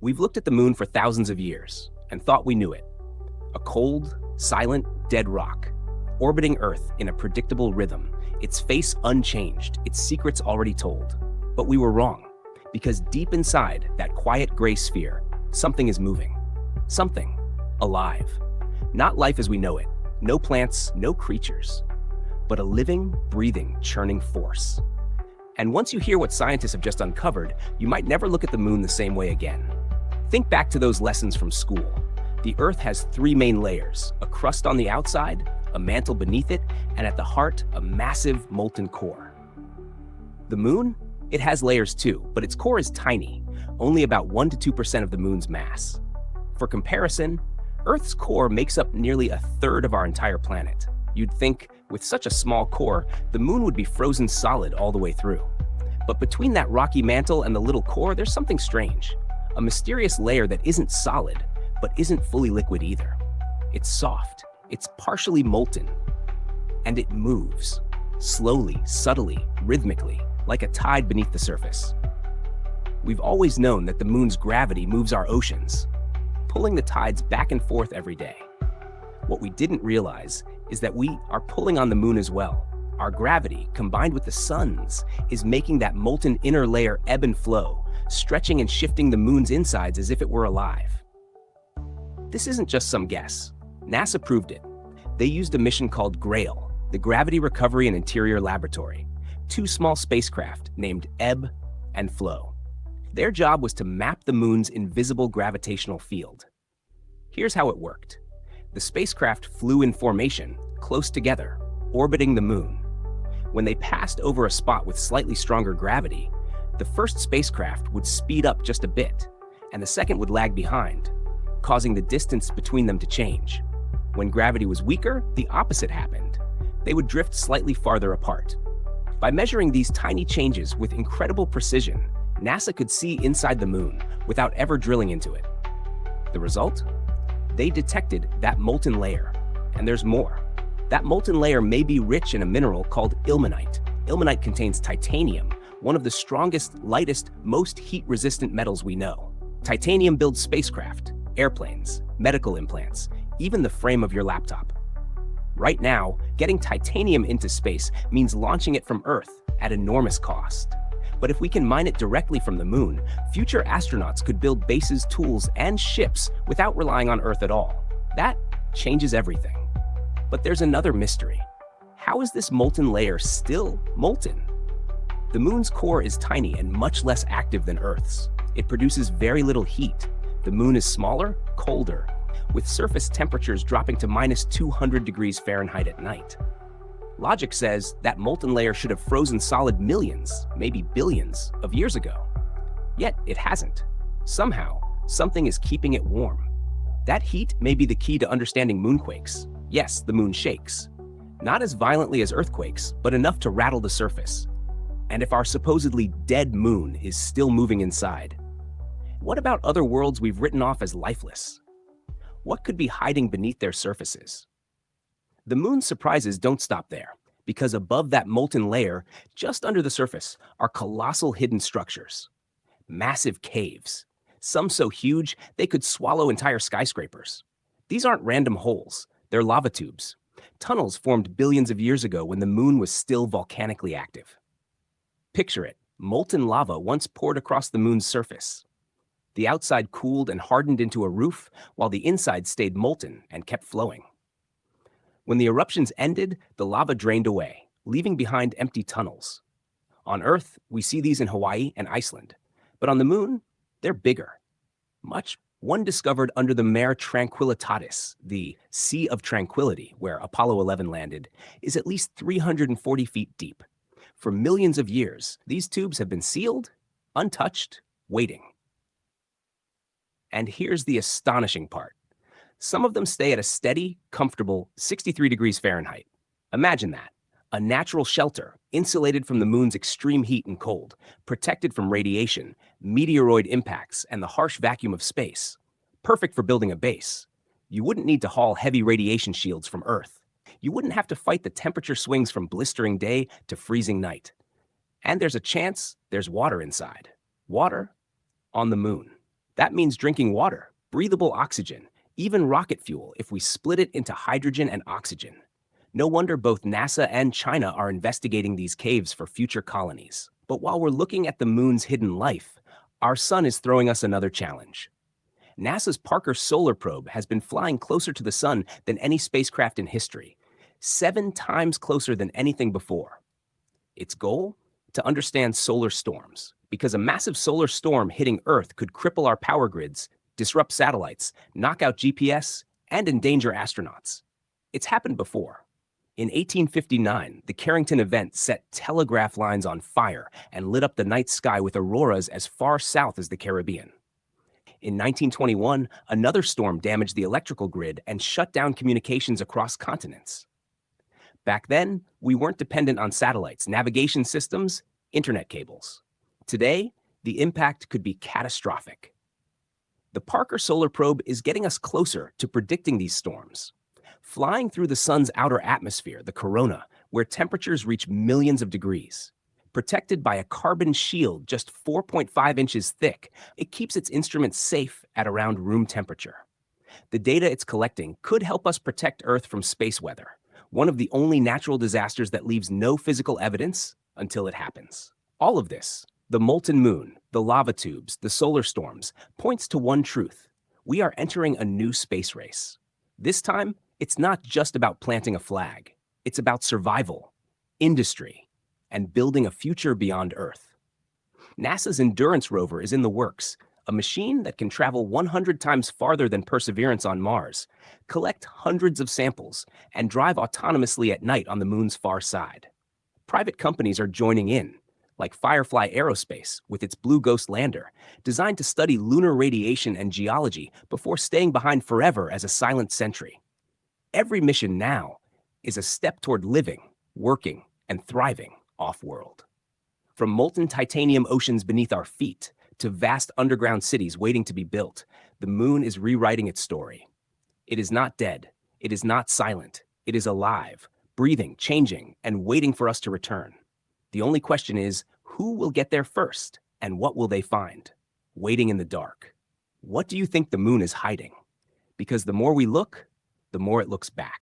We've looked at the moon for thousands of years and thought we knew it. A cold, silent, dead rock, orbiting Earth in a predictable rhythm, its face unchanged, its secrets already told. But we were wrong, because deep inside that quiet gray sphere, something is moving. Something alive. Not life as we know it, no plants, no creatures, but a living, breathing, churning force. And once you hear what scientists have just uncovered, you might never look at the moon the same way again. Think back to those lessons from school. The Earth has three main layers: a crust on the outside, a mantle beneath it, and at the heart, a massive molten core. The moon? It has layers too, but its core is tiny, only about 1 to 2% of the moon's mass. For comparison, Earth's core makes up nearly a third of our entire planet. You'd think, with such a small core, the moon would be frozen solid all the way through. But between that rocky mantle and the little core, there's something strange. A mysterious layer that isn't solid, but isn't fully liquid either. It's soft, it's partially molten, and it moves. Slowly, subtly, rhythmically, like a tide beneath the surface. We've always known that the moon's gravity moves our oceans, pulling the tides back and forth every day. What we didn't realize is that we are pulling on the moon as well. Our gravity, combined with the sun's, is making that molten inner layer ebb and flow, stretching and shifting the moon's insides as if it were alive. This isn't just some guess. NASA proved it. They used a mission called GRAIL, the Gravity Recovery and Interior Laboratory, two small spacecraft named Ebb and Flow. Their job was to map the moon's invisible gravitational field. Here's how it worked. The spacecraft flew in formation, close together, orbiting the moon. When they passed over a spot with slightly stronger gravity, the first spacecraft would speed up just a bit, and the second would lag behind, causing the distance between them to change. When gravity was weaker, the opposite happened. They would drift slightly farther apart. By measuring these tiny changes with incredible precision, NASA could see inside the moon without ever drilling into it. The result? They detected that molten layer. And there's more. That molten layer may be rich in a mineral called ilmenite. Ilmenite contains titanium, one of the strongest, lightest, most heat-resistant metals we know. Titanium builds spacecraft, airplanes, medical implants, even the frame of your laptop. Right now, getting titanium into space means launching it from Earth at enormous cost. But if we can mine it directly from the moon, future astronauts could build bases, tools, and ships without relying on Earth at all. That changes everything. But there's another mystery. How is this molten layer still molten? The moon's core is tiny and much less active than Earth's. It produces very little heat. The moon is smaller, colder, with surface temperatures dropping to minus 200 degrees Fahrenheit at night. Logic says that molten layer should have frozen solid millions, maybe billions, of years ago. Yet it hasn't. Somehow, something is keeping it warm. That heat may be the key to understanding moonquakes. Yes, the moon shakes. Not as violently as earthquakes, but enough to rattle the surface. And if our supposedly dead moon is still moving inside, what about other worlds we've written off as lifeless? What could be hiding beneath their surfaces? The moon's surprises don't stop there, because above that molten layer, just under the surface, are colossal hidden structures. Massive caves, some so huge they could swallow entire skyscrapers. These aren't random holes, they're lava tubes. Tunnels formed billions of years ago when the moon was still volcanically active. Picture it, molten lava once poured across the moon's surface. The outside cooled and hardened into a roof, while the inside stayed molten and kept flowing. When the eruptions ended, the lava drained away, leaving behind empty tunnels. On Earth, we see these in Hawaii and Iceland. But on the moon, they're bigger. One discovered under the Mare Tranquillitatis, the Sea of Tranquility, where Apollo 11 landed, is at least 340 feet deep. For millions of years, these tubes have been sealed, untouched, waiting. And here's the astonishing part. Some of them stay at a steady, comfortable 63 degrees Fahrenheit. Imagine that. A natural shelter, insulated from the moon's extreme heat and cold, protected from radiation, meteoroid impacts, and the harsh vacuum of space. Perfect for building a base. You wouldn't need to haul heavy radiation shields from Earth. You wouldn't have to fight the temperature swings from blistering day to freezing night. And there's a chance there's water inside. Water on the moon. That means drinking water, breathable oxygen, even rocket fuel if we split it into hydrogen and oxygen. No wonder both NASA and China are investigating these caves for future colonies. But while we're looking at the moon's hidden life, our sun is throwing us another challenge. NASA's Parker Solar Probe has been flying closer to the sun than any spacecraft in history, 7 times closer than anything before. Its goal? To understand solar storms, because a massive solar storm hitting Earth could cripple our power grids, disrupt satellites, knock out GPS, and endanger astronauts. It's happened before. In 1859, the Carrington event set telegraph lines on fire and lit up the night sky with auroras as far south as the Caribbean. In 1921, another storm damaged the electrical grid and shut down communications across continents. Back then, we weren't dependent on satellites, navigation systems, internet cables. Today, the impact could be catastrophic. The Parker Solar Probe is getting us closer to predicting these storms. Flying through the sun's outer atmosphere, the corona, where temperatures reach millions of degrees. Protected by a carbon shield just 4.5 inches thick, it keeps its instruments safe at around room temperature. The data it's collecting could help us protect Earth from space weather, one of the only natural disasters that leaves no physical evidence until it happens. All of this, the molten moon, the lava tubes, the solar storms, points to one truth. We are entering a new space race. This time, it's not just about planting a flag. It's about survival, industry, and building a future beyond Earth. NASA's Endurance rover is in the works, a machine that can travel 100 times farther than Perseverance on Mars, collect hundreds of samples, and drive autonomously at night on the moon's far side. Private companies are joining in, like Firefly Aerospace with its Blue Ghost lander, designed to study lunar radiation and geology before staying behind forever as a silent sentry. Every mission now is a step toward living, working, and thriving off-world. From molten titanium oceans beneath our feet to vast underground cities waiting to be built, the moon is rewriting its story. It is not dead. It is not silent. It is alive, breathing, changing, and waiting for us to return. The only question is, who will get there first, and what will they find? Waiting in the dark. What do you think the moon is hiding? Because the more we look, the more it looks back.